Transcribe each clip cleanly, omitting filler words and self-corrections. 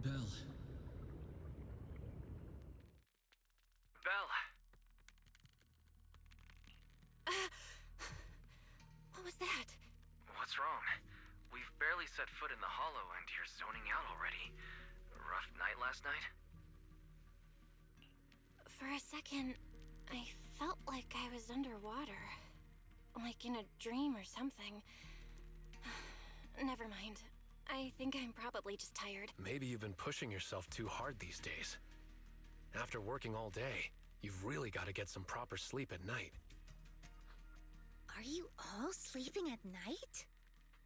Belle. Belle! What was that? What's wrong? We've barely set foot in the hollow and you're zoning out already. Rough night last night? For a second, I felt like I was underwater. Like in a dream or something. Never mind. I think I'm probably just tired. Maybe you've been pushing yourself too hard these days. After working all day, you've really got to get some proper sleep at night. Are you all sleeping at night?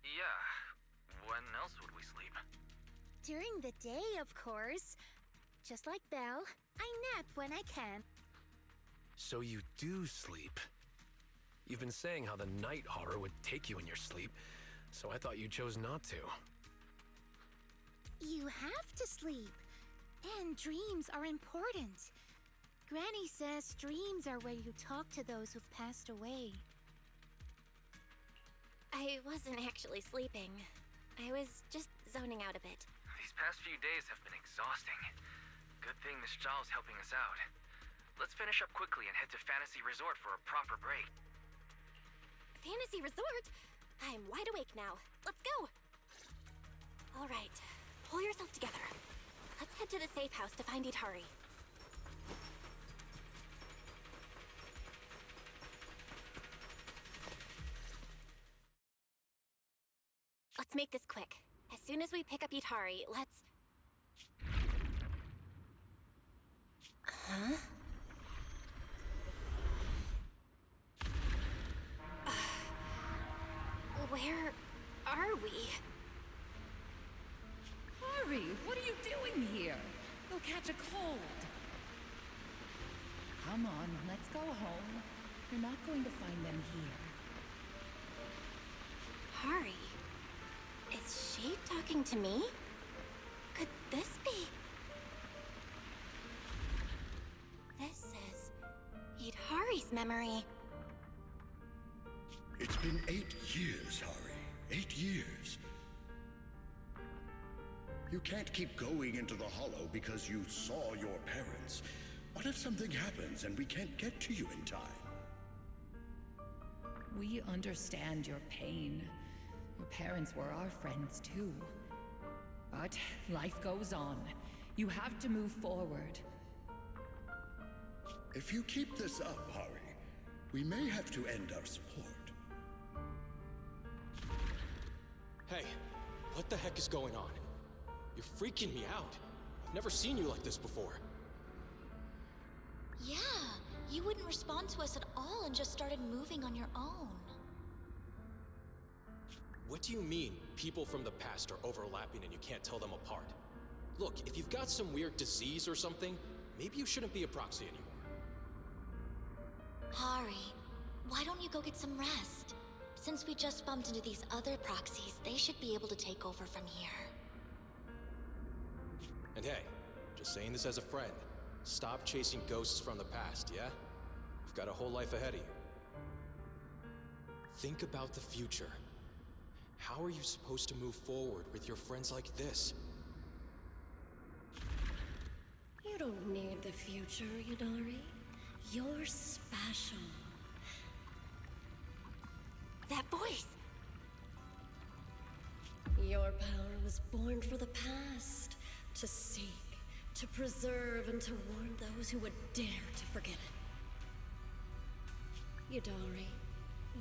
Yeah. When else would we sleep? During the day, of course. Just like Belle, I nap when I can. So you do sleep. You've been saying how the night horror would take you in your sleep, so I thought you chose not to. You have to sleep. And dreams are important. Granny says dreams are where you talk to those who've passed away. I wasn't actually sleeping. I was just zoning out a bit. These past few days have been exhausting. Good thing Miss Zhao's helping us out. Let's finish up quickly and head to Fantasy Resort for a proper break. Fantasy Resort? I'm wide awake now. Let's go! All right, pull yourself together. Let's head to the safe house to find Itari. Let's make this quick. As soon as we pick up Itari, let's... Huh? Where are we? Hurry! What are you doing here? You'll catch a cold. Come on, let's go home. You're not going to find them here. Hari? Is she talking to me? Could this be? This is Itari's memory. It's been 8 years, Hari. 8 years. You can't keep going into the hollow because you saw your parents. What if something happens and we can't get to you in time? We understand your pain. Your parents were our friends too. But life goes on. You have to move forward. If you keep this up, Hari, we may have to end our support. Hey, what the heck is going on? You're freaking me out. I've never seen you like this before. Yeah, you wouldn't respond to us at all and just started moving on your own. What do you mean, people from the past are overlapping and you can't tell them apart? Look, if you've got some weird disease or something, maybe you shouldn't be a proxy anymore. Hari, why don't you go get some rest? Since we just bumped into these other proxies, they should be able to take over from here. And hey, just saying this as a friend. Stop chasing ghosts from the past, yeah? You've got a whole life ahead of you. Think about the future. How are you supposed to move forward with your friends like this? You don't need the future, Yadari. You're special. That voice! Your power was born for the past, to seek, to preserve, and to warn those who would dare to forget it. Yadari,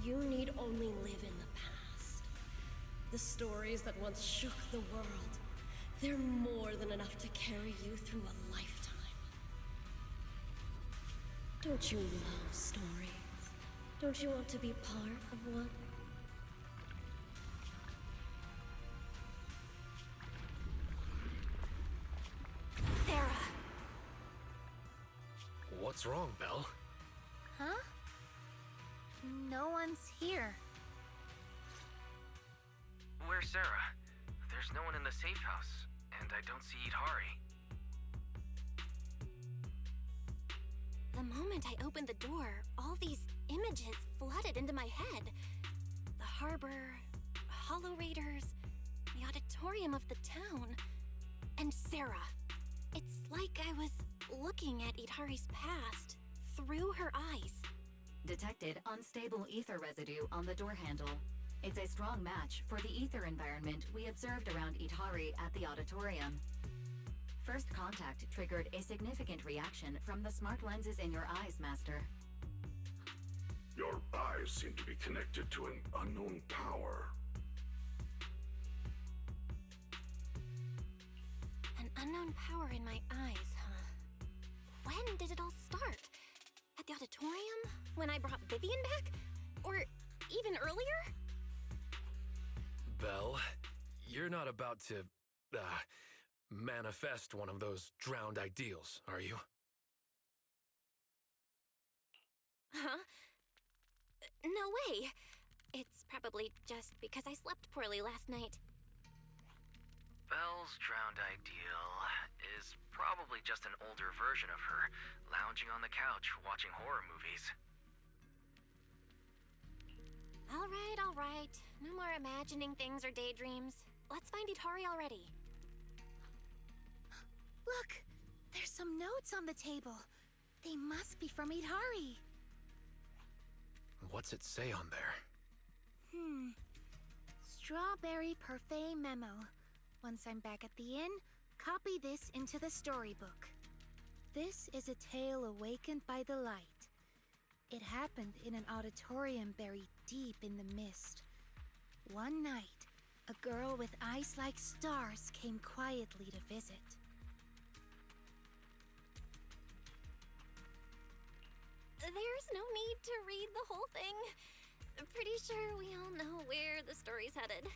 you need only live in the past. The stories that once shook the world, they're more than enough to carry you through a lifetime. Don't you love stories? Don't you want to be part of one? Sarah! What's wrong, Belle? Huh? No one's here. Where's Sarah? There's no one in the safe house, and I don't see Itari. The moment I opened the door, all these images flooded into my head. The harbor, hollow raiders, the auditorium of the town. and Sarah. It's like I was looking at Itari's past through her eyes. Detected unstable ether residue on the door handle. It's a strong match for the ether environment we observed around Itari at the auditorium. First contact triggered a significant reaction from the smart lenses in your eyes, Master. Your eyes seem to be connected to an unknown power. An unknown power in my eyes, huh? When did it all start? At the auditorium? When I brought Vivian back? Or even earlier? Belle, you're not about to, manifest one of those drowned ideals, are you? Huh? No way. It's probably just because I slept poorly last night. Belle's drowned ideal is probably just an older version of her, lounging on the couch watching horror movies. All right. No more imagining things or daydreams. Let's find Itari already. Look! There's some notes on the table. They must be from Itari. What's it say on there? Strawberry Parfait Memo. Once I'm back at the inn, copy this into the storybook. This is a tale awakened by the light. It happened in an auditorium buried deep in the mist. One night, a girl with eyes like stars came quietly to visit. There's no need to read the whole thing. Pretty sure we all know where the story's headed.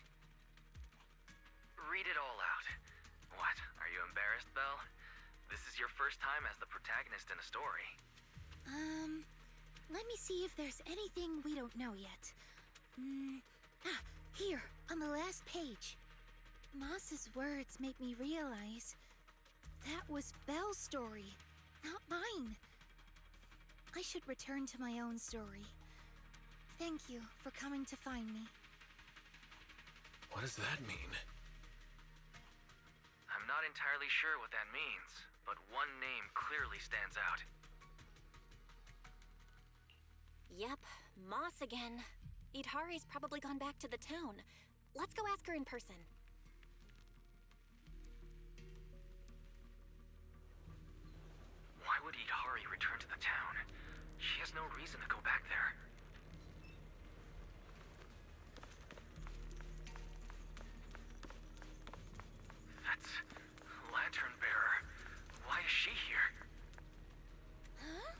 Read it all out. What, are you embarrassed, Belle? This is your first time as the protagonist in a story. Let me see if there's anything we don't know yet. Here, on the last page. Moss's words make me realize that was Belle's story, not mine. I should return to my own story. Thank you for coming to find me. What does that mean? I'm not entirely sure what that means, but one name clearly stands out. Yep, Moss again. Itari's probably gone back to the town. Let's go ask her in person. Why would Itari return to the town? She has no reason to go back there. That's Lantern Bearer. Why is she here? Huh?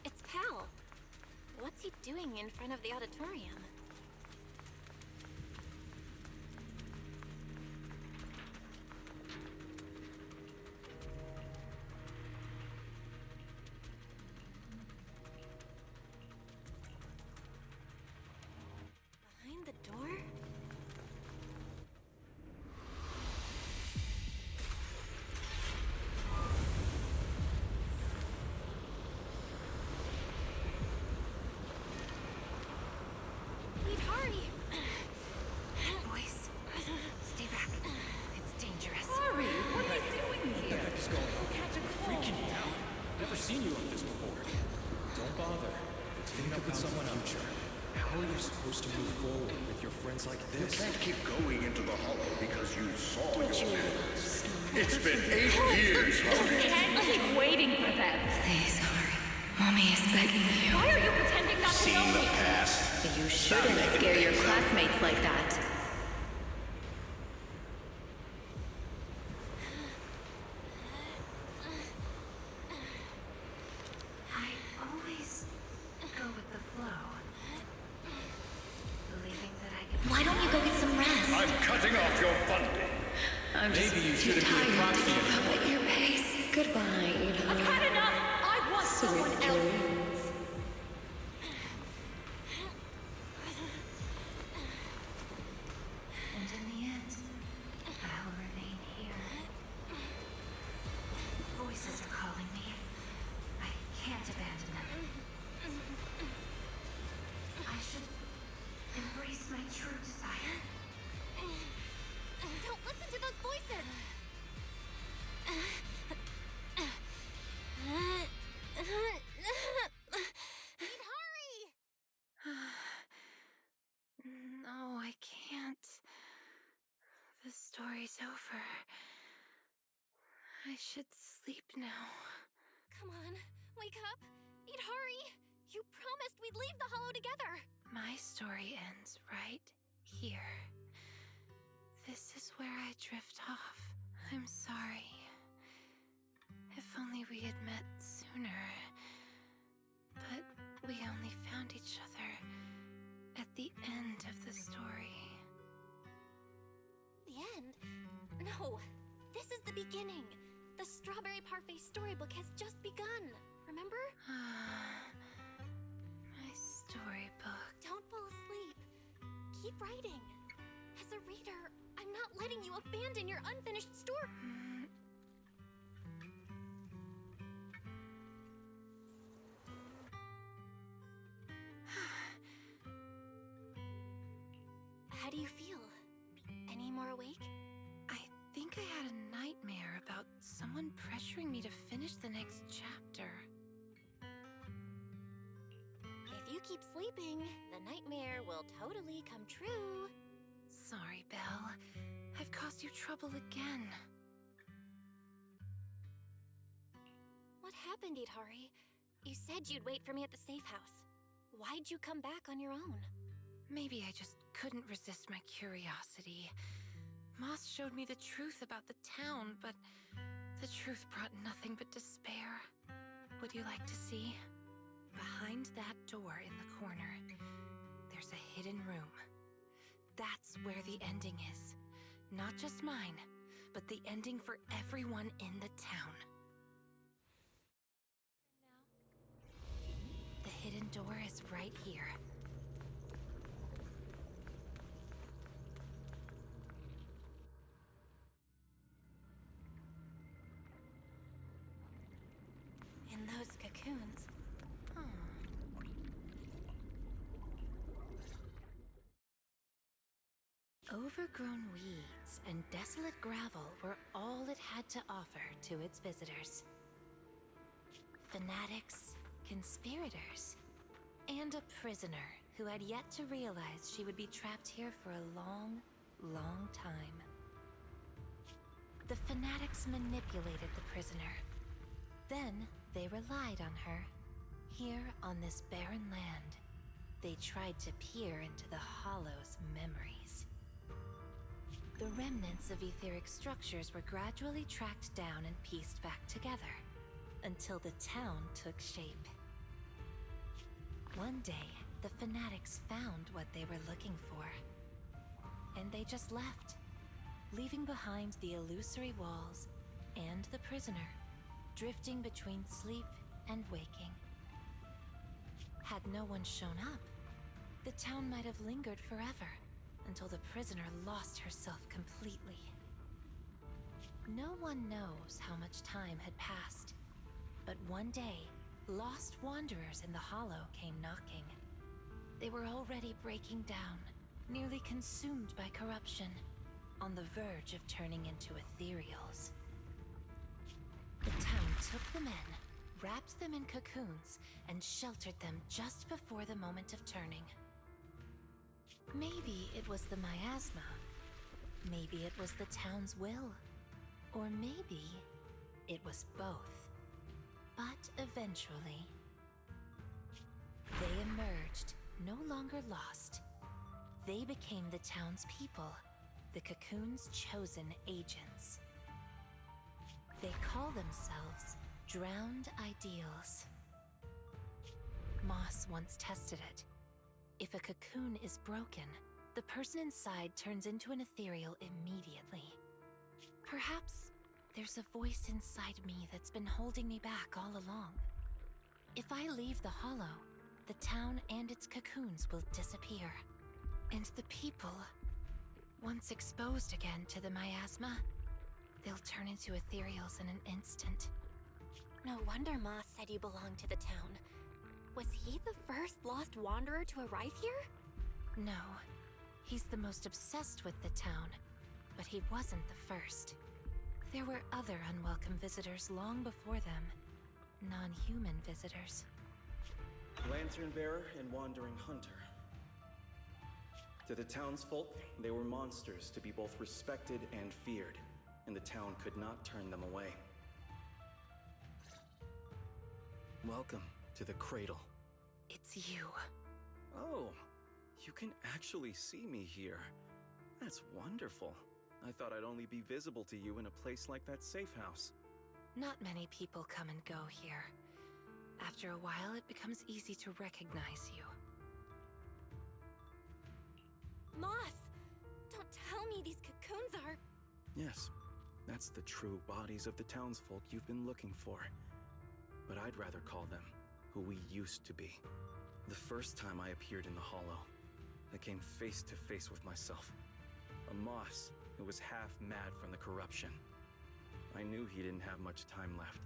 It's Pal. What's he doing in front of the auditorium? Behind the door? Itari! Voice. Stay back. It's dangerous. Sorry, what are you doing here? What the heck is going on? Catch a cold. Freaking me out. Never seen you like this before. Don't bother. Think up with someone future. How are you supposed to move forward with your friends like You this? can't keep going into the hollow because you saw your parents. It's been 8 years, Harry. Can't keep waiting for them. Please, Harry. Mommy is begging you. Why are you pretending not to know Seen the me? past. You shouldn't scare your classmates like that. I always go with the flow. I'm just Maybe you too shouldn't be a tired proxy to keep anymore. up at your pace. Goodbye, I've had enough! I want someone Sweet else! dreams. And in the end, I will remain here. Voices are calling me. I can't abandon them. I should embrace my true desire. Don't listen to those voices! Need hurry! No, I can't. The story's over. I should sleep now. Come on, wake up! Need hurry! You promised we'd leave the hollow together! My story ends right here. This is where I drift off. I'm sorry. If only we had met sooner. But we only found each other at the end of the story. The end? No, this is the beginning. The Strawberry Parfait storybook has just begun. Remember? My storybook. Don't fall asleep. Keep writing. As a reader, I'm not letting you abandon your unfinished story. How do you feel? Any more awake? I think I had a nightmare about someone pressuring me to finish the next chapter. If you keep sleeping, the nightmare will totally come true. Sorry, Belle. I've caused you trouble again. What happened, Idhari? You said you'd wait for me at the safe house. Why'd you come back on your own? Maybe I just couldn't resist my curiosity. Moss showed me the truth about the town, but the truth brought nothing but despair. Would you like to see? Behind that door in the corner, there's a hidden room. That's where the ending is. Not just mine, but the ending for everyone in the town. The hidden door is right here. In those cocoons. Overgrown weeds and desolate gravel were all it had to offer to its visitors. Fanatics, conspirators, and a prisoner who had yet to realize she would be trapped here for a long, long time. The fanatics manipulated the prisoner. Then they relied on her. Here on this barren land, they tried to peer into the Hollow's memories. The remnants of etheric structures were gradually tracked down and pieced back together, until the town took shape. One day, the fanatics found what they were looking for. And they just left, leaving behind the illusory walls and the prisoner, drifting between sleep and waking. Had no one shown up, the town might have lingered forever, until the prisoner lost herself completely. No one knows how much time had passed, but one day, lost wanderers in the Hollow came knocking. They were already breaking down, nearly consumed by corruption, on the verge of turning into ethereals. The town took them in, wrapped them in cocoons, and sheltered them just before the moment of turning. Maybe it was the miasma. Maybe it was the town's will. Or maybe it was both. But eventually, they emerged, no longer lost. They became the town's people, the cocoon's chosen agents. They call themselves Drowned Ideals. Moss once tested it. If a cocoon is broken, the person inside turns into an ethereal immediately. Perhaps there's a voice inside me that's been holding me back all along. If I leave the Hollow, the town and its cocoons will disappear. And the people, once exposed again to the miasma, they'll turn into ethereals in an instant. No wonder Moss said you belonged to the town. Was he the first lost wanderer to arrive here? No, he's the most obsessed with the town, but he wasn't the first. There were other unwelcome visitors long before them. Non-human visitors. Lantern Bearer and Wandering Hunter. To the townsfolk, they were monsters to be both respected and feared, and the town could not turn them away. Welcome to the Cradle. It's you. Oh, you can actually see me here. That's wonderful. I thought I'd only be visible to you in a place like that safe house. Not many people come and go here. After a while, it becomes easy to recognize you. Moss! Don't tell me these cocoons are... Yes, that's the true bodies of the townsfolk you've been looking for. But I'd rather call them who we used to be. The first time I appeared in the Hollow, I came face to face with myself. A Moss who was half mad from the corruption. I knew he didn't have much time left.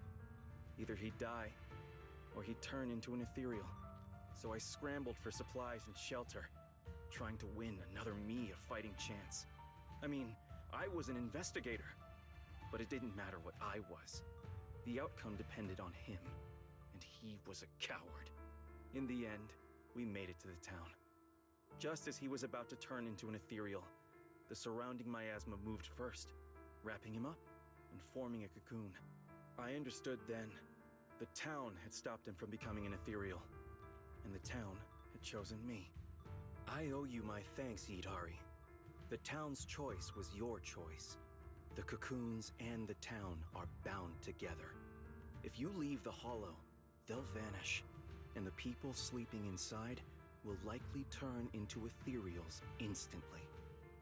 Either he'd die, or he'd turn into an ethereal. So I scrambled for supplies and shelter, trying to win another me a fighting chance. I mean, I was an investigator, but it didn't matter what I was. The outcome depended on him, and he was a coward. In the end, we made it to the town. Just as he was about to turn into an ethereal, the surrounding miasma moved first, wrapping him up and forming a cocoon. I understood then, the town had stopped him from becoming an ethereal, and the town had chosen me. I owe you my thanks, Idari. The town's choice was your choice. The cocoons and the town are bound together. If you leave the Hollow, they'll vanish, and the people sleeping inside will likely turn into ethereals instantly.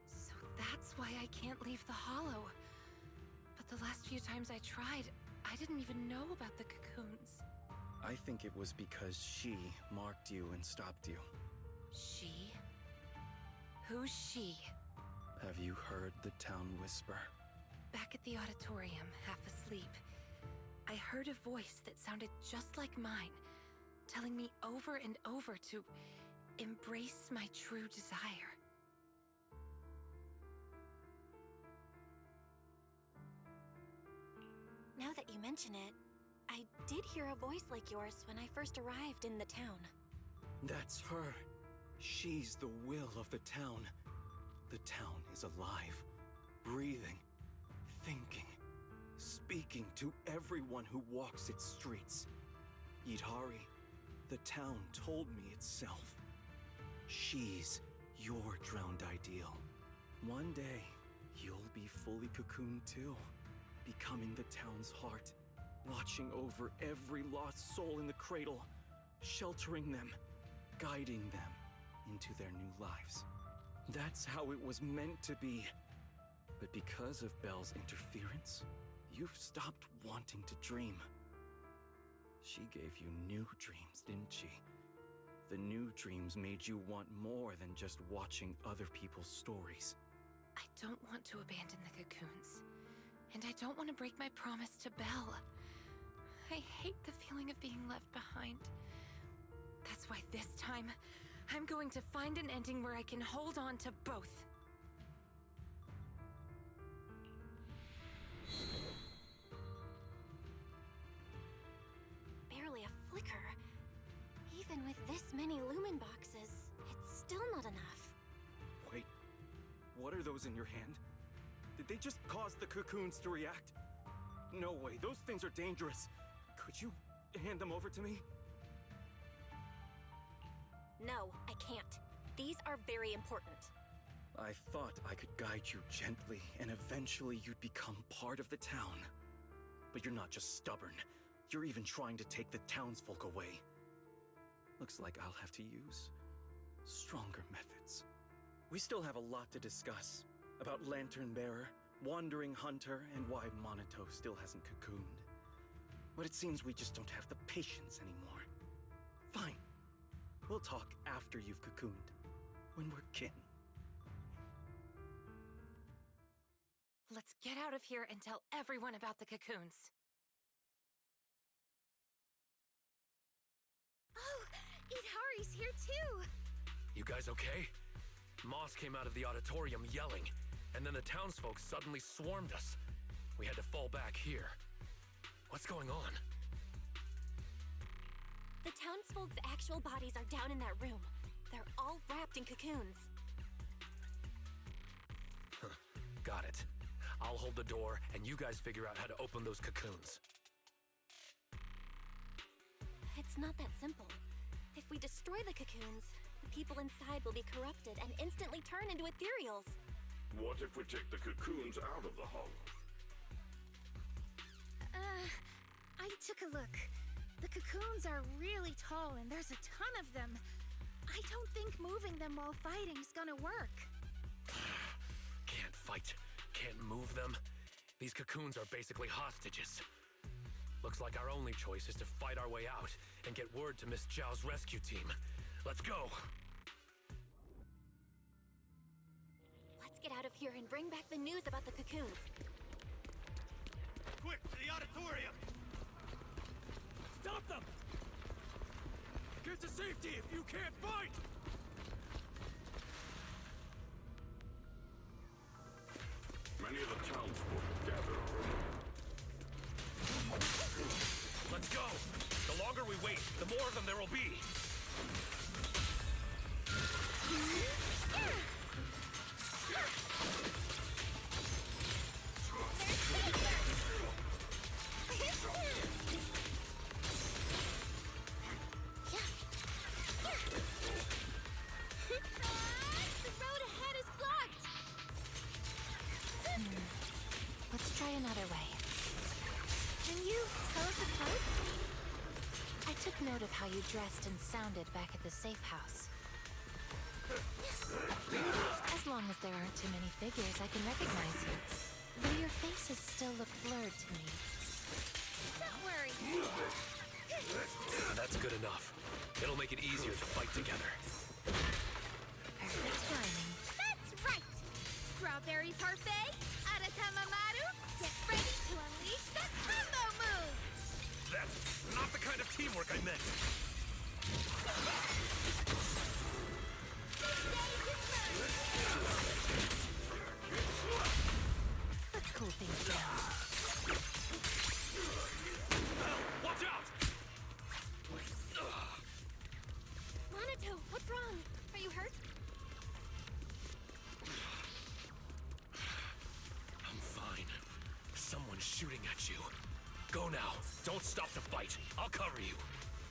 So that's why I can't leave the Hollow. But the last few times I tried, I didn't even know about the cocoons. I think it was because she marked you and stopped you. She? Who's she? Have you heard the town whisper? Back at the auditorium, half asleep, I heard a voice that sounded just like mine, telling me over and over to embrace my true desire. Now that you mention it, I did hear a voice like yours when I first arrived in the town. That's her. She's the will of the town. The town is alive, breathing, thinking, speaking to everyone who walks its streets. Idari, the town told me itself. She's your drowned ideal. One day, you'll be fully cocooned too, becoming the town's heart, watching over every lost soul in the cradle, sheltering them, guiding them into their new lives. That's how it was meant to be. But because of Belle's interference, you've stopped wanting to dream. She gave you new dreams, didn't she? The new dreams made you want more than just watching other people's stories. I don't want to abandon the cocoons. And I don't want to break my promise to Belle. I hate the feeling of being left behind. That's why this time, I'm going to find an ending where I can hold on to both. Barely a flicker. Even with this many lumen boxes, it's still not enough. Wait, what are those in your hand? Did they just cause the cocoons to react? No way, those things are dangerous. Could you hand them over to me? No, I can't. These are very important. I thought I could guide you gently, and eventually you'd become part of the town. But you're not just stubborn. You're even trying to take the townsfolk away. Looks like I'll have to use stronger methods. We still have a lot to discuss. About Lantern Bearer, wandering hunter, and why Monato still hasn't cocooned. But it seems we just don't have the patience anymore. Fine. We'll talk after you've cocooned, when we're kin. Let's get out of here and tell everyone about the cocoons. Oh, Itari's here too! You guys okay? Moss came out of the auditorium yelling, and then the townsfolk suddenly swarmed us. We had to fall back here. What's going on? The townsfolk's actual bodies are down in that room. They're all wrapped in cocoons. Got it. I'll hold the door, and you guys figure out how to open those cocoons. It's not that simple. If we destroy the cocoons, the people inside will be corrupted and instantly turn into ethereals. What if we take the cocoons out of the hollow? I took a look. The cocoons are really tall and there's a ton of them. I don't think moving them while fighting's gonna work. Can't fight, can't move them. These cocoons are basically hostages. Looks like our only choice is to fight our way out and get word to Miss Zhao's rescue team. Let's go! Let's get out of here and bring back the news about the cocoons. Quick, to the auditorium! Stop them! Get to safety if you can't fight! Many of the townsfolk have gathered around. Let's go! The longer we wait, the more of them there will be! The road ahead is blocked! Let's try another way. Can you tell us apart? I took note of how you dressed and sounded back at the safe house. As long as there aren't too many figures, I can recognize you. Though your faces still look blurred to me. Don't worry. That's good enough. It'll make it easier to fight together. Perfect timing. That's right! Strawberry parfait, Aratamamaru, get ready to unleash the combo move! That's not the kind of teamwork I meant. Let's cool things down. Watch out! Monato, what's wrong? Are you hurt? I'm fine. Someone's shooting at you. Go now. Don't stop to fight. I'll cover you.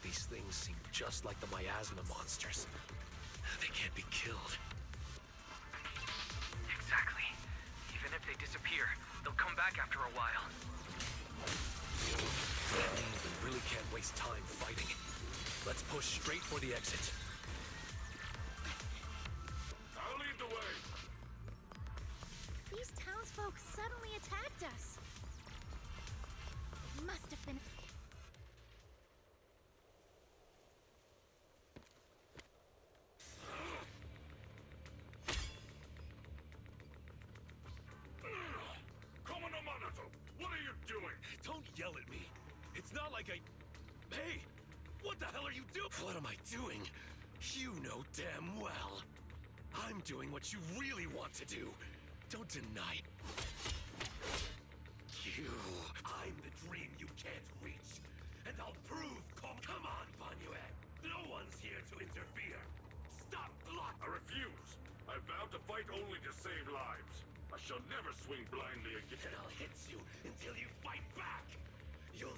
These things seem just like the miasma monsters. They can't be killed. Exactly. Even if they disappear, they'll come back after a while. That means we really can't waste time fighting. Let's push straight for the exit. I'll lead the way. These townsfolk suddenly attacked us. Must have been... Komodo Monato, what are you doing? Don't yell at me. It's not like I... Hey! What the hell are you doing? What am I doing? You know damn well. I'm doing what you really want to do. Don't deny. I'm the dream you can't reach. And I'll prove... Come on, Banyue. No one's here to interfere. Stop blocking. I refuse. I vowed to fight only to save lives. I shall never swing blindly again. And I'll hit you until you fight back. You'll...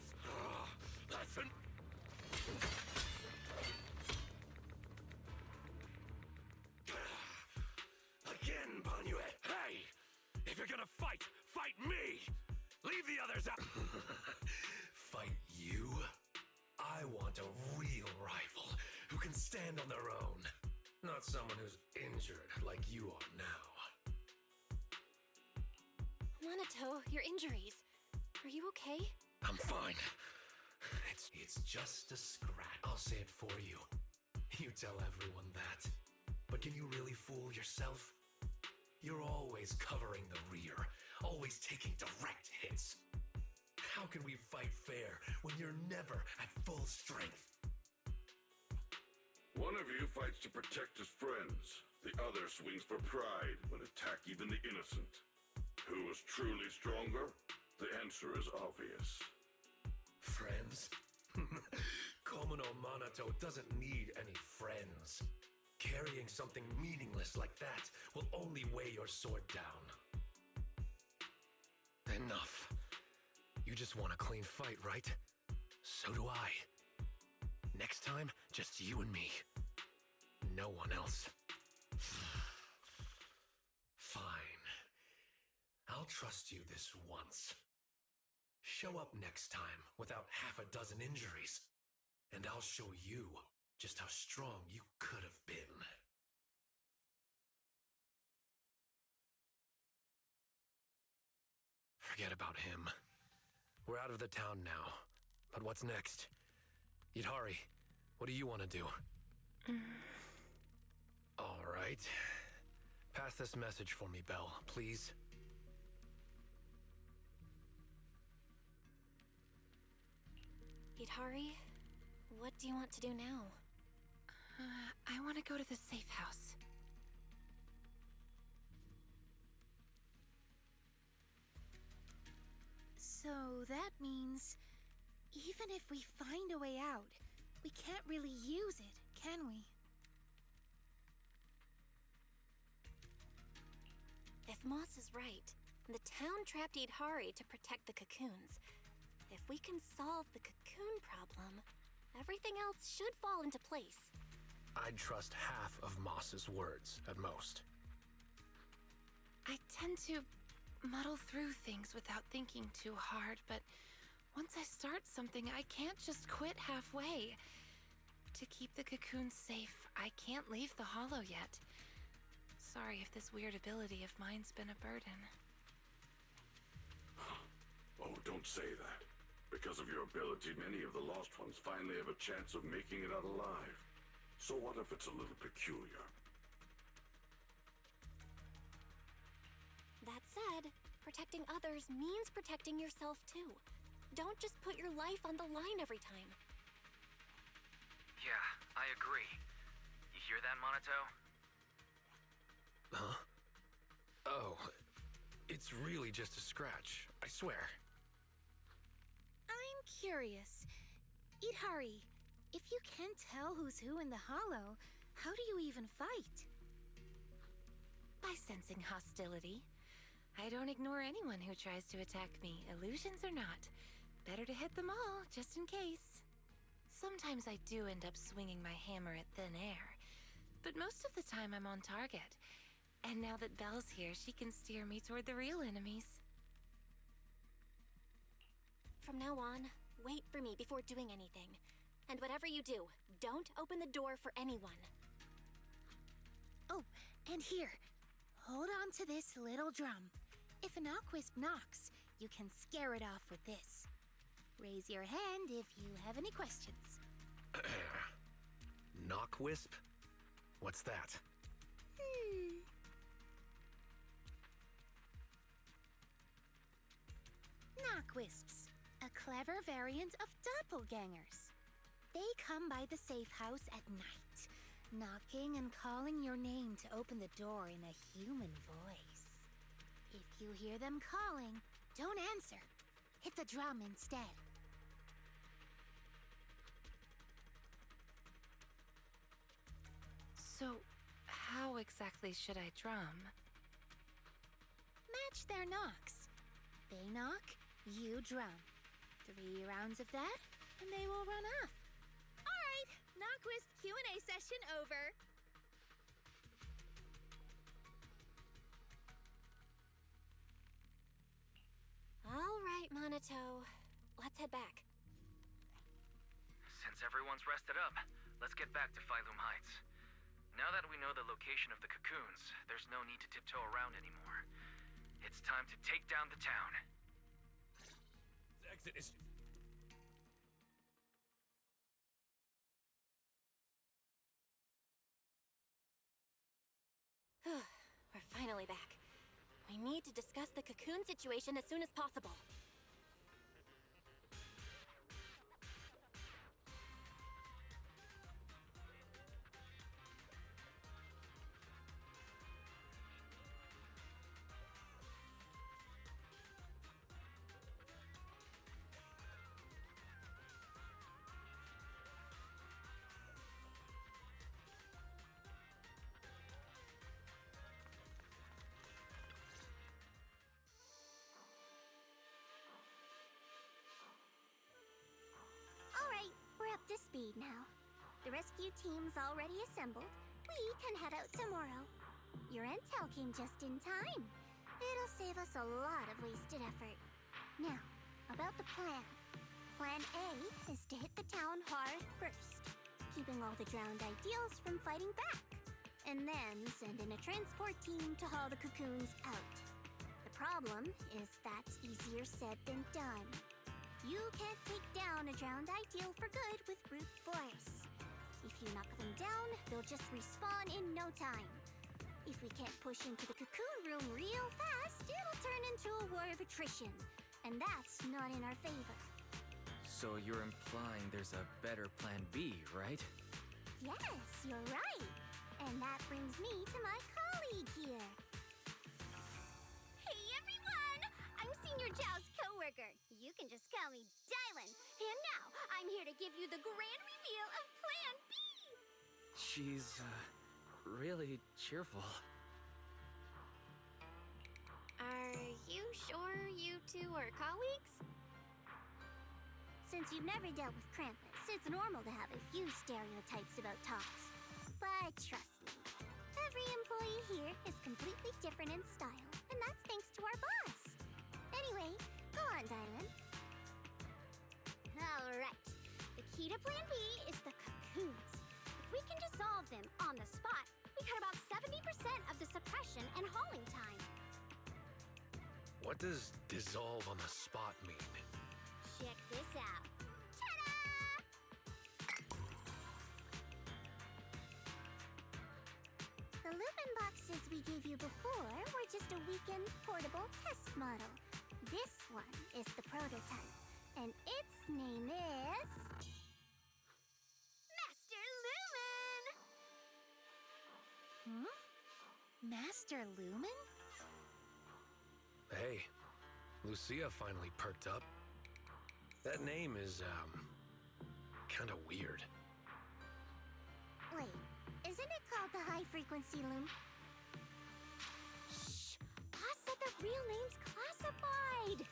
That's an... Again, Banyue. Hey! If you're gonna fight, fight me! Leave the others out! Fight you? I want a real rival who can stand on their own. Not someone who's injured like you are now. Monato, your injuries. Are you okay? I'm fine. It's just a scratch. I'll say it for you. You tell everyone that. But can you really fool yourself? You're always covering the rear, always taking direct hits. How can we fight fair when you're never at full strength? One of you fights to protect his friends. The other swings for pride when attack even the innocent. Who is truly stronger? The answer is obvious. Friends? Komono Monato doesn't need any friends. Carrying something meaningless like that will only weigh your sword down. Enough. You just want a clean fight, right? So do I. Next time, just you and me. No one else. Fine. I'll trust you this once. Show up next time without half a dozen injuries, and I'll show you just how strong you could have been. Forget about him. We're out of the town now. But what's next? Yidhari, what do you want to do? All right. Pass this message for me, Belle, please. Yidhari, what do you want to do now? I want to go to the safe house. So that means, even if we find a way out, we can't really use it, can we? If Moss is right, the town trapped Yidhari to protect the cocoons. If we can solve the cocoon problem, everything else should fall into place. I'd trust half of Moss's words, at most. I tend to muddle through things without thinking too hard, but once I start something, I can't just quit halfway. To keep the cocoons safe, I can't leave the hollow yet. Sorry if this weird ability of mine's been a burden. Oh, don't say that. Because of your ability, many of the Lost Ones finally have a chance of making it out alive. So what if it's a little peculiar? That said, protecting others means protecting yourself too. Don't just put your life on the line every time. Yeah, I agree. You hear that, Monato? Huh? Oh, it's really just a scratch, I swear. I'm curious. Yidhari, if you can't tell who's who in the hollow, how do you even fight? By sensing hostility. I don't ignore anyone who tries to attack me, illusions or not. Better to hit them all, just in case. Sometimes I do end up swinging my hammer at thin air, but most of the time I'm on target. And now that Belle's here, she can steer me toward the real enemies. From now on, wait for me before doing anything. And whatever you do, don't open the door for anyone. Oh, and here, hold on to this little drum. If an Aquisp knocks, you can scare it off with this. Raise your hand if you have any questions. Knockwisp? What's that? Knockwisps, a clever variant of doppelgangers. They come by the safe house at night, knocking and calling your name to open the door in a human voice. If you hear them calling, don't answer. Hit the drum instead. So, how exactly should I drum? Match their knocks. They knock, you drum. 3 rounds of that, and they will run off. All right, Knockwisp Q&A session over. All right, Monato. Let's head back. Since everyone's rested up, let's get back to Phylum Heights. Now that we know the location of the cocoons, there's no need to tiptoe around anymore. It's it's time to take down the town. The exit is... We're finally back. We need to discuss the cocoon situation as soon as possible. Alright, we're up to speed now. The rescue team's already assembled. We can head out tomorrow. Your intel came just in time. It'll save us a lot of wasted effort. Now, about the plan. Plan A is to hit the town hard first, keeping all the drowned ideals from fighting back, and then send in a transport team to haul the cocoons out. The problem is that's easier said than done. You can't take down a drowned ideal for good with brute force. If you knock them down, they'll just respawn in no time. If we can't push into the cocoon room real fast, it'll turn into a war of attrition. And that's not in our favor. So you're implying there's a better plan B, right? Yes, you're right. And that brings me to my colleague here. Hey everyone! I'm Senior Zhao's co-worker. You can just call me Dylan. And now, I'm here to give you the grand reveal of Plan B! She's, really cheerful. Are you sure you two are colleagues? Since you've never dealt with Krampus, it's normal to have a few stereotypes about tops. But trust me, every employee here is completely different in style, and that's thanks to our boss. Anyway, go on, Dylan. Alright, the key to Plan B is the cocoons. If we can dissolve them on the spot, we cut about 70% of the suppression and hauling time. What does dissolve on the spot mean? Check this out. Ta-da! The Lupin boxes we gave you before were just a weekend portable test model. This one is the prototype, and its name is... Master Lumen! Huh? Master Lumen? Hey, Lucia finally perked up. That name is, kinda weird. Wait, isn't it called the high-frequency loom? Shh! Boss said the real name's classified!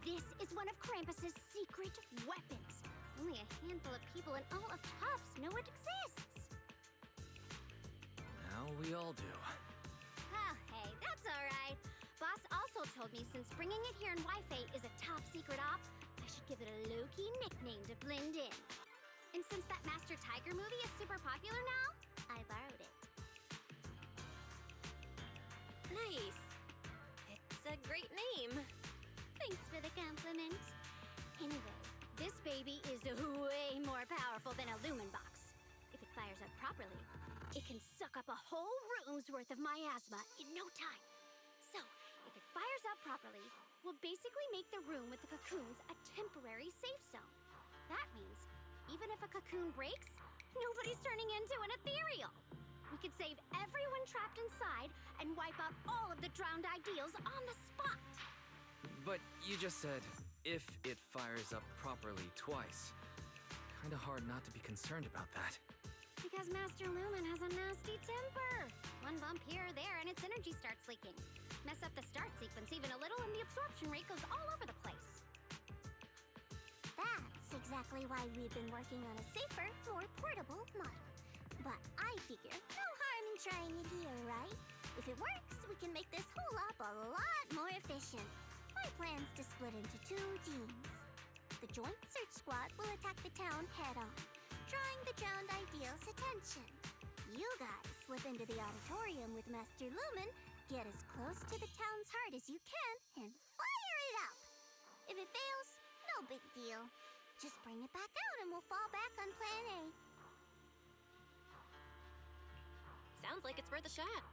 This is one of Krampus's secret weapons. Only a handful of people in all of Tops know it exists. Now we all do. Oh, hey, that's alright. Boss also told me since bringing it here in Wi-Fi is a top secret op, I should give it a low-key nickname to blend in. And since that Master Tiger movie is super popular now, I borrowed it. Nice. It's a great name. Thanks for the compliment. Anyway, this baby is way more powerful than a Lumen box. If it fires up properly, it can suck up a whole room's worth of miasma in no time. So, if it fires up properly, we'll basically make the room with the cocoons a temporary safe zone. That means, even if a cocoon breaks, nobody's turning into an ethereal. We could save everyone trapped inside and wipe out all of the drowned ideals on the spot. But you just said, if it fires up properly twice. Kinda hard not to be concerned about that. Because Master Lumen has a nasty temper. One bump here or there and its energy starts leaking. Mess up the start sequence even a little and the absorption rate goes all over the place. That's exactly why we've been working on a safer, more portable model. But I figure no harm in trying it here, right? If it works, we can make this whole op a lot more efficient. My plan's to split into 2 teams. The Joint Search Squad will attack the town head-on, drawing the drowned ideals' attention. You guys slip into the auditorium with Master Lumen, get as close to the town's heart as as you can and fire it up. If it fails, no big deal. Just bring it back out and we'll fall back on plan A. Sounds like it's worth a shot.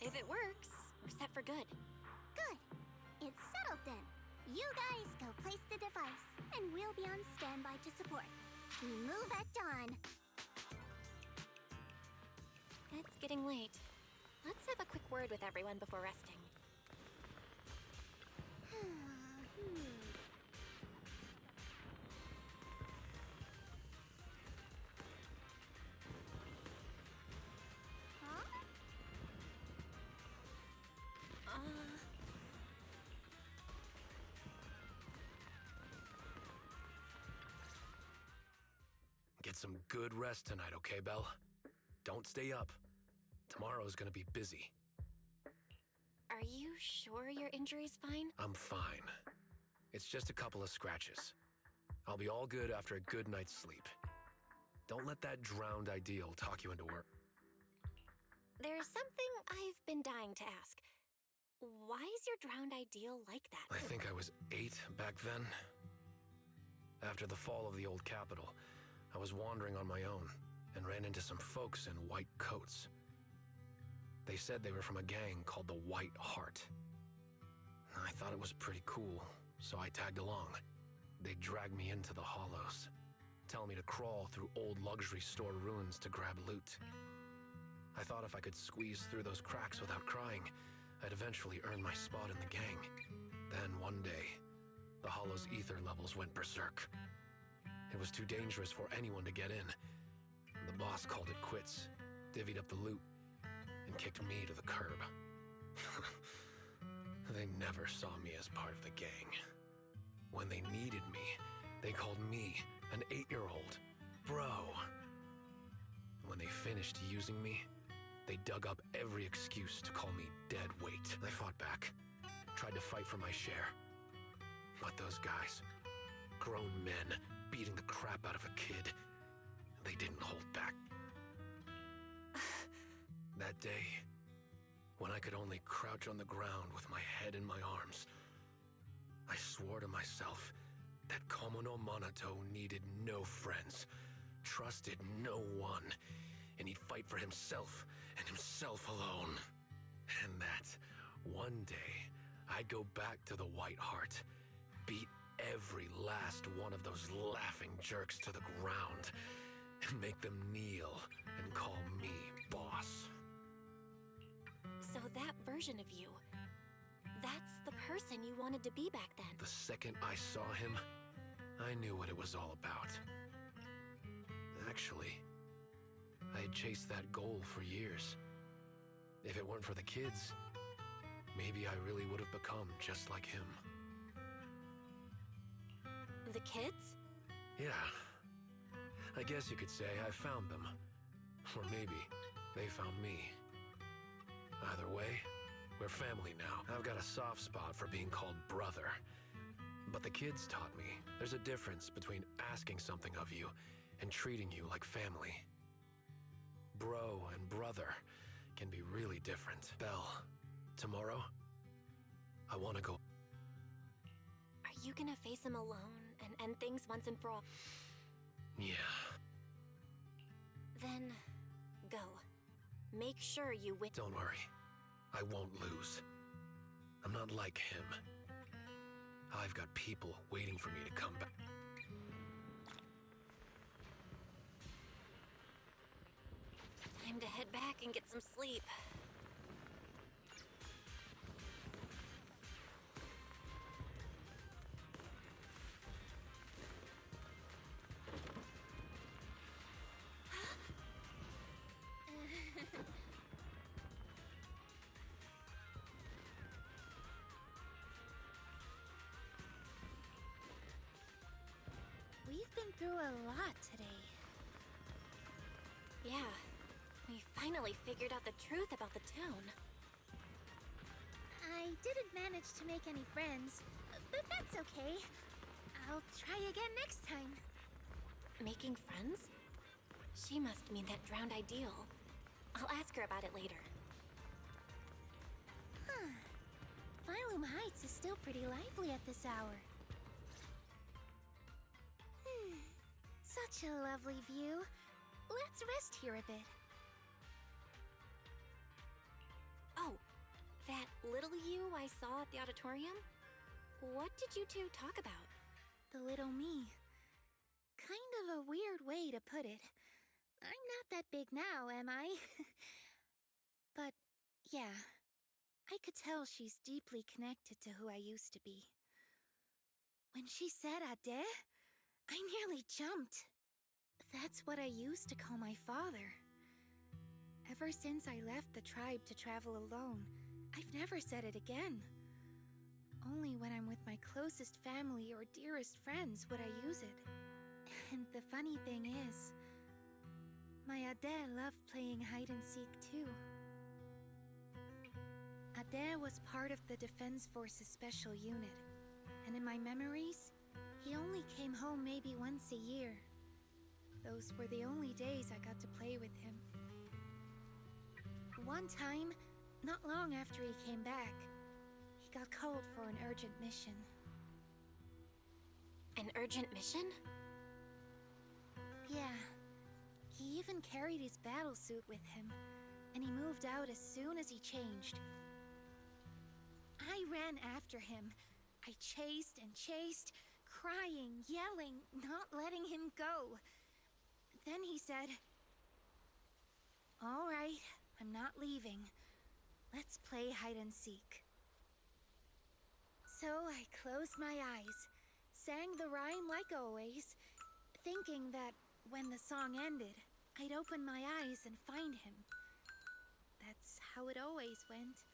If it works, we're set for good. Good. It's settled then. You guys go place the device, and we'll be on standby to support. We move at dawn. It's getting late. Let's have a quick word with everyone before resting. Get some good rest tonight, okay, Belle? Don't stay up. Tomorrow's gonna be busy. Are you sure your injury's fine? I'm fine. It's just a couple of scratches. I'll be all good after a good night's sleep. Don't let that drowned ideal talk you into work. There's something I've been dying to ask. Why is your drowned ideal like that? I think I was 8 back then. After the fall of the old capital, I was wandering on my own and ran into some folks in white coats. They said they were from a gang called the White Heart. I thought it was pretty cool, so I tagged along. They dragged me into the hollows, telling me to crawl through old luxury store ruins to grab loot. I thought if I could squeeze through those cracks without crying, I'd eventually earn my spot in the gang. Then one day, the hollow's ether levels went berserk. It was too dangerous for anyone to get in. The boss called it quits, divvied up the loot, and kicked me to the curb. They never saw me as part of the gang. When they needed me, they called me, an 8-year-old, bro. When they finished using me, they dug up every excuse to call me dead weight. I fought back, tried to fight for my share. But those guys, grown men, beating the crap out of a kid, they didn't hold back. That day, when I could only crouch on the ground with my head in my arms, I swore to myself that Komono Monato needed no friends, trusted no one, and he'd fight for himself and himself alone. And that one day, I'd go back to the White Heart, beat every last one of those laughing jerks to the ground, and make them kneel and call me boss. So that version of you, that's the person you wanted to be back then. The second I saw him, I knew what it was all about. Actually, I had chased that goal for years. If it weren't for the kids, maybe I really would have become just like him. The kids? Yeah. I guess you could say I found them. Or maybe they found me. Either way, we're family now. I've got a soft spot for being called brother. But the kids taught me there's a difference between asking something of you and treating you like family. Bro and brother can be really different. Belle, tomorrow, I want to go. Are you gonna face him alone and end things once and for all? Yeah. Then, go. Make sure you win. Don't worry. I won't lose. I'm not like him. I've got people waiting for me to come back. Time to head back and get some sleep. We've been through a lot today. Yeah, we finally figured out the truth about the town. I didn't manage to make any friends, but that's okay. I'll try again next time. Making friends? She must mean that drowned ideal. I'll ask her about it later. Phylum Heights is still pretty lively at this hour. Such a lovely view. Let's rest here a bit. Oh, that little you I saw at the auditorium? What did you two talk about? The little me. Kind of a weird way to put it. I'm not that big now, am I? But, yeah. I could tell she's deeply connected to who I used to be. When she said Ade, I nearly jumped. That's what I used to call my father. Ever since I left the tribe to travel alone, I've never said it again. Only when I'm with my closest family or dearest friends would I use it. And the funny thing is, my Ade loved playing hide-and-seek too. Ade was part of the Defense Force's special unit, and in my memories, he only came home maybe once a year. Those were the only days I got to play with him. One time, not long after he came back, he got called for an urgent mission. An urgent mission? Yeah. He even carried his battlesuit with him, and he moved out as soon as he changed. I ran after him. I chased and chased, crying, yelling, not letting him go. Then he said, "All right, I'm not leaving. Let's play hide-and-seek." So I closed my eyes, sang the rhyme like always, thinking that when the song ended, I'd open my eyes and find him. That's how it always went.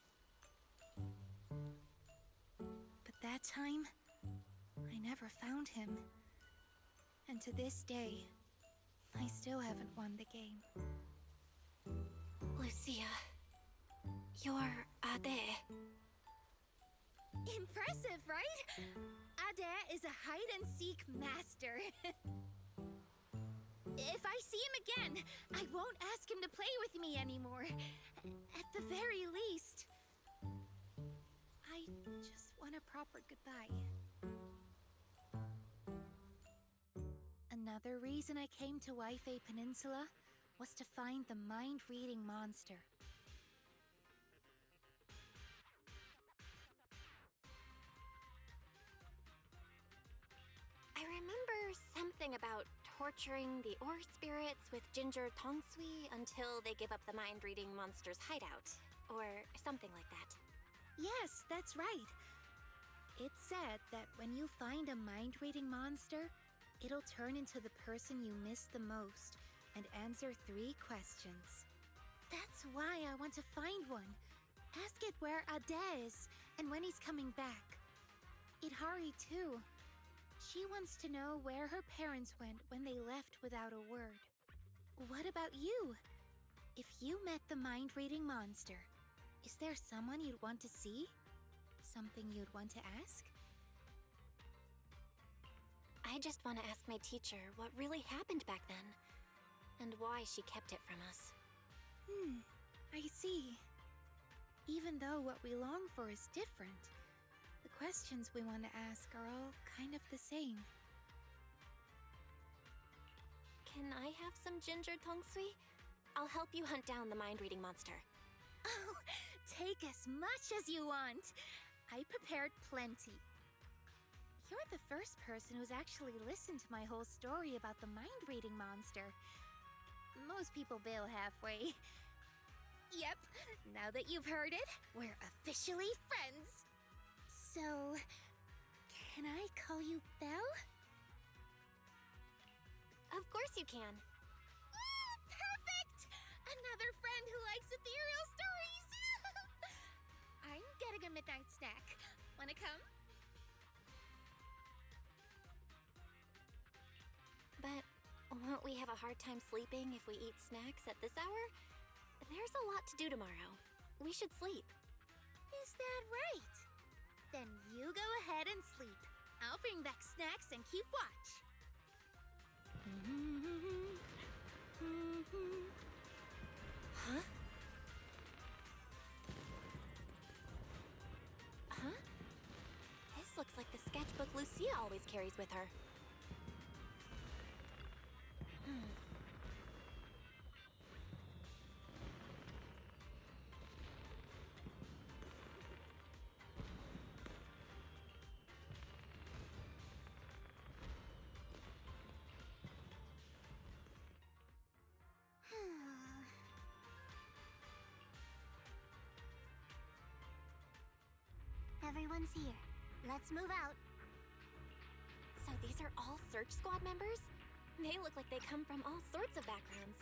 But that time, I never found him. And to this day, I still haven't won the game. Lucia, you're Ade. Impressive, right? Ade is a hide-and-seek master. If I see him again, I won't ask him to play with me anymore. At the very least, I just want a proper goodbye. Another reason I came to Waifei Peninsula was to find the mind-reading monster. I remember something about torturing the ore spirits with ginger tongsui until they give up the mind-reading monster's hideout, or something like that. Yes, that's right. It's said that when you find a mind-reading monster, it'll turn into the person you miss the most and answer 3 questions. That's why I want to find one. Ask it where Ade is and when he's coming back. Idhari too. She wants to know where her parents went when they left without a word. What about you? If you met the mind-reading monster, is there someone you'd want to see? Something you'd want to ask? I just want to ask my teacher what really happened back then, and why she kept it from us. I see. Even though what we long for is different, the questions we want to ask are all kind of the same. Can I have some ginger tongsui? I'll help you hunt down the mind-reading monster. Oh, take as much as you want. I prepared plenty. You're the first person who's actually listened to my whole story about the mind-reading monster. Most people bail halfway. Yep, now that you've heard it, we're officially friends. So, can I call you Belle? Of course you can. Perfect! Another friend who likes ethereal stories! I'm getting a midnight snack. Wanna come? But won't we have a hard time sleeping if we eat snacks at this hour? There's a lot to do tomorrow. We should sleep. Is that right? Then you go ahead and sleep. I'll bring back snacks and keep watch. Huh? looks like the sketchbook Lucia always carries with her. Everyone's here. Let's move out. So these are all Search Squad members? They look like they come from all sorts of backgrounds.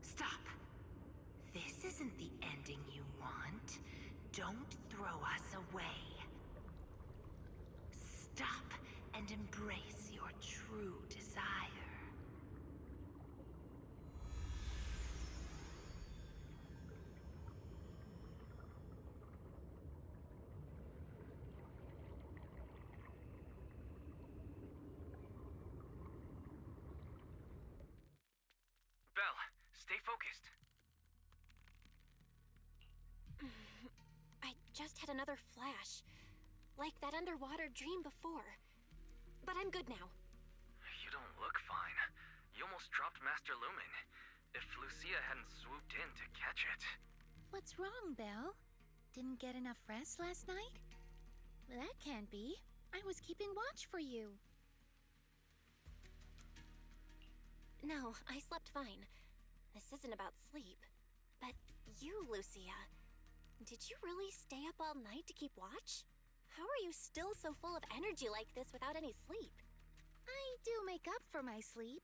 Stop! This isn't the ending you want. Don't throw us away. Stop and embrace your true desire. Belle, stay focused. I just had another flash. Like that underwater dream before. But I'm good now. You don't look fine. You almost dropped Master Lumen. If Lucia hadn't swooped in to catch it. What's wrong, Belle? Didn't get enough rest last night? That can't be. I was keeping watch for you. No, I slept fine. This isn't about sleep. But you, Lucia, did you really stay up all night to keep watch? How are you still so full of energy like this without any sleep? I do make up for my sleep.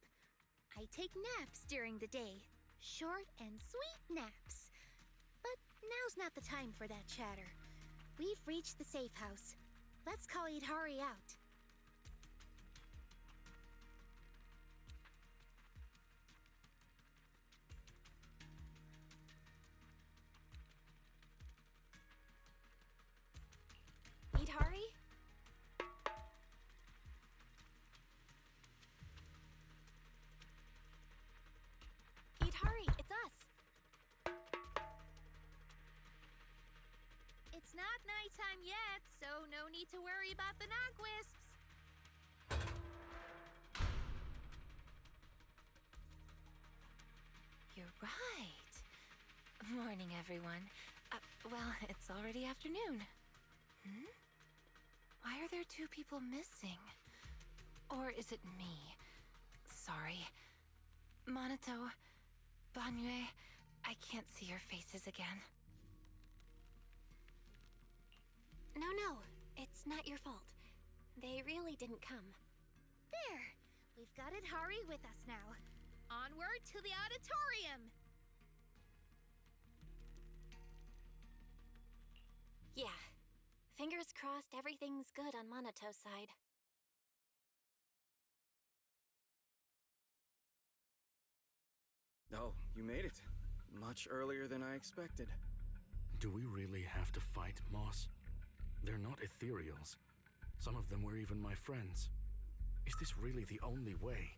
I take naps during the day. Short and sweet naps. But now's not the time for that chatter. We've reached the safe house. Let's call Itari out. Itari? Itari, it's us! It's not nighttime yet, so no need to worry about the Nogwisps. You're right. Morning, everyone. Well, it's already afternoon. Why are there two people missing? Or is it me? Sorry. Monato, Banyue, I can't see your faces again. No, it's not your fault. They really didn't come. There! We've got Itari with us now. Onward to the auditorium! Yeah. Fingers crossed everything's good on Monato's side. Oh, you made it. Much earlier than I expected. Do we really have to fight, Moss? They're not ethereals. Some of them were even my friends. Is this really the only way?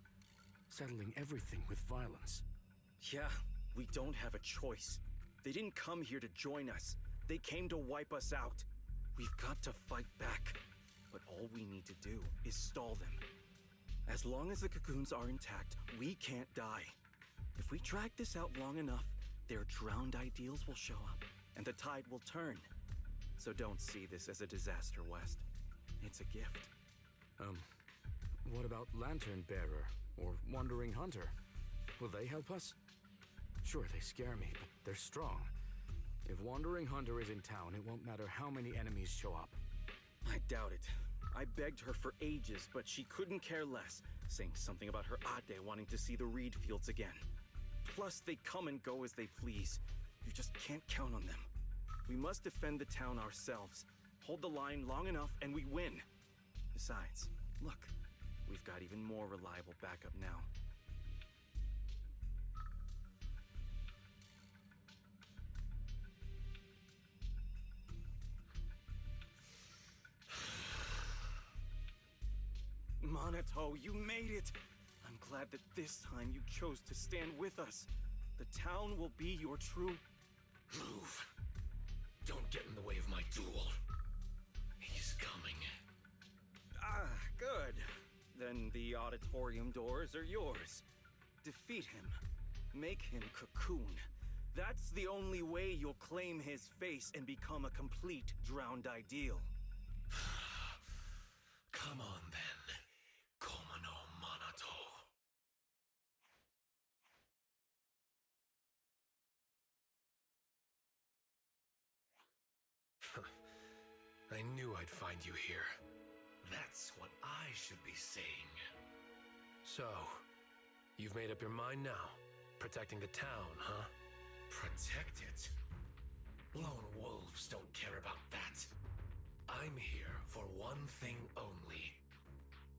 Settling everything with violence? Yeah, we don't have a choice. They didn't come here to join us. They came to wipe us out. We've got to fight back. But all we need to do is stall them. As long as the cocoons are intact, we can't die. If we drag this out long enough, their drowned ideals will show up, and the tide will turn. So don't see this as a disaster, West. It's a gift. What about Lantern Bearer or Wandering Hunter? Will they help us? Sure, they scare me, but they're strong. If Wandering Hunter is in town, it won't matter how many enemies show up. I doubt it. I begged her for ages, but she couldn't care less, saying something about her Ade wanting to see the reed fields again. Plus, they come and go as they please. You just can't count on them. We must defend the town ourselves. Hold the line long enough and we win. Besides, look, we've got even more reliable backup now. Monato, you made it! I'm glad that this time you chose to stand with us. The town will be your true... Move. Don't get in the way of my duel. He's coming. Ah, good. Then the auditorium doors are yours. Defeat him. Make him Cocoon. That's the only way you'll claim his face and become a complete drowned ideal. Come on then, Komono Monato. I knew I'd find you here. That's what I should be saying. So, you've made up your mind now? Protecting the town, huh? Protect it? Lone wolves don't care about that. I'm here for one thing only.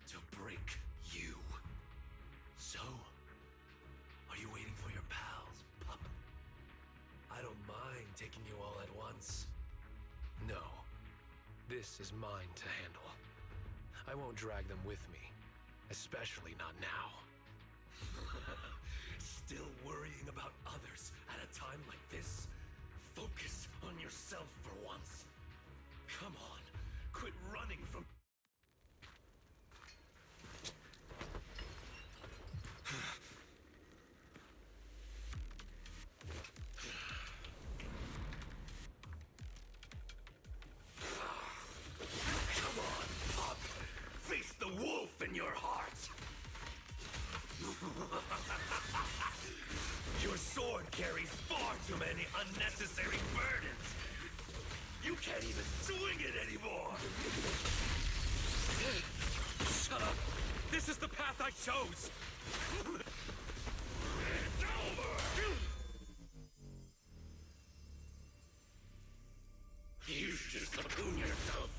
To break you. So, are you waiting for your pals, pup? I don't mind taking you all at once. No. This is mine to handle. I won't drag them with me. Especially not now. Still worrying about others at a time like this? Focus on yourself for once. Come on, quit running from... Come on, pup. Face the wolf in your heart. Your sword carries far too many unnecessary burdens. You can't even swing it anymore! Shut up! This is the path I chose! It's over! You should just cocoon yourself.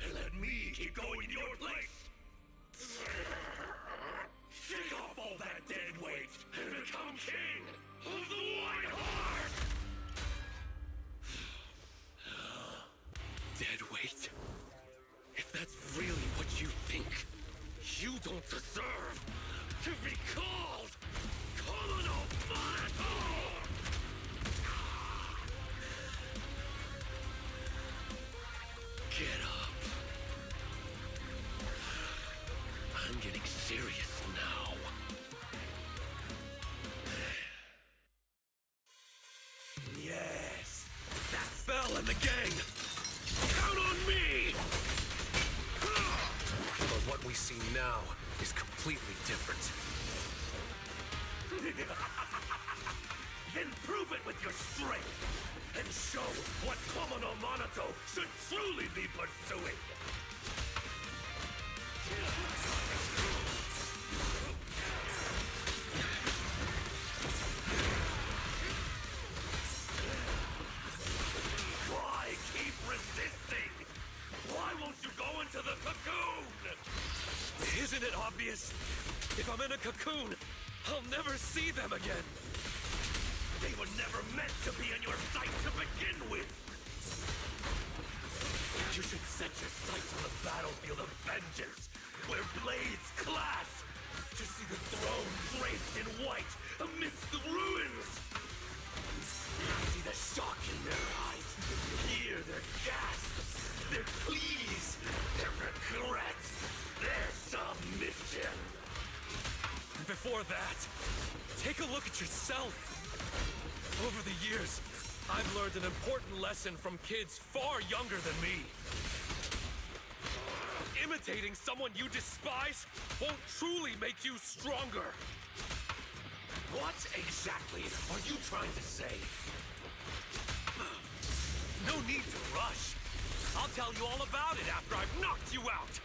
And let me keep going in your place! Shake off all that dead weight and become king of the White Heart! Dead weight? If that's really what you think, you don't deserve to be called Komono Monato! Get up. I'm getting serious now. Yes, that's Bell and the gang. Count on me! But what we see now is completely different. Then prove it with your strength, and show what Komono Monato should truly be pursuing! Why keep resisting? Why won't you go into the cocoon? Isn't it obvious? If I'm in a cocoon, I'll never see them again. They were never meant to be in your sight to begin with! You should set your sights on the battlefield of vengeance, where blades clash, to see the throne draped in white amidst the ruins! See the shock in their eyes, hear their gasps, their pleas, their regrets, their submission! And before that, take a look at yourself. Over the years, I've learned an important lesson from kids far younger than me. Imitating someone you despise won't truly make you stronger. What exactly are you trying to say? No need to rush. I'll tell you all about it after I've knocked you out.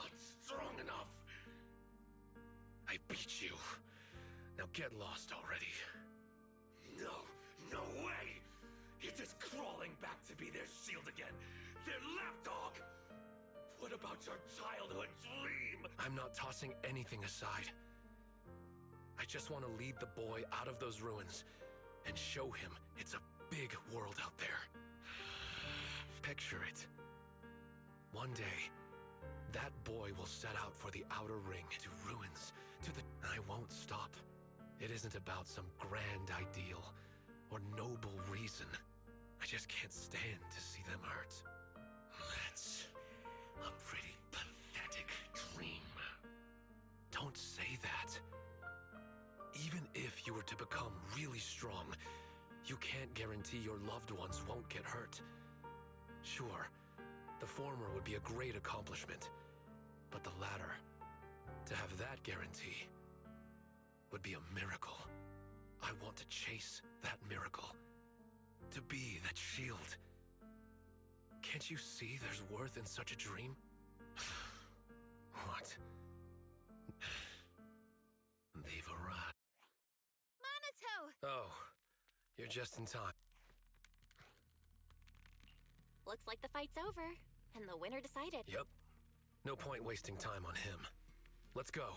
not strong enough. I beat you. Now get lost already. No way! You're just crawling back to be their shield again. Their lapdog! What about your childhood dream? I'm not tossing anything aside. I just want to lead the boy out of those ruins and show him it's a big world out there. Picture it. One day, that boy will set out for the outer ring, to ruins, to the... I won't stop. It isn't about some grand ideal or noble reason. I just can't stand to see them hurt. That's a pretty pathetic dream. Don't say that. Even if you were to become really strong, you can't guarantee your loved ones won't get hurt. Sure, the former would be a great accomplishment, but the latter, to have that guarantee, would be a miracle. I want to chase that miracle. To be that shield. Can't you see there's worth in such a dream? What? They've arrived. Monato! Oh, you're just in time. Looks like the fight's over, and the winner decided. Yep. No point wasting time on him. Let's go.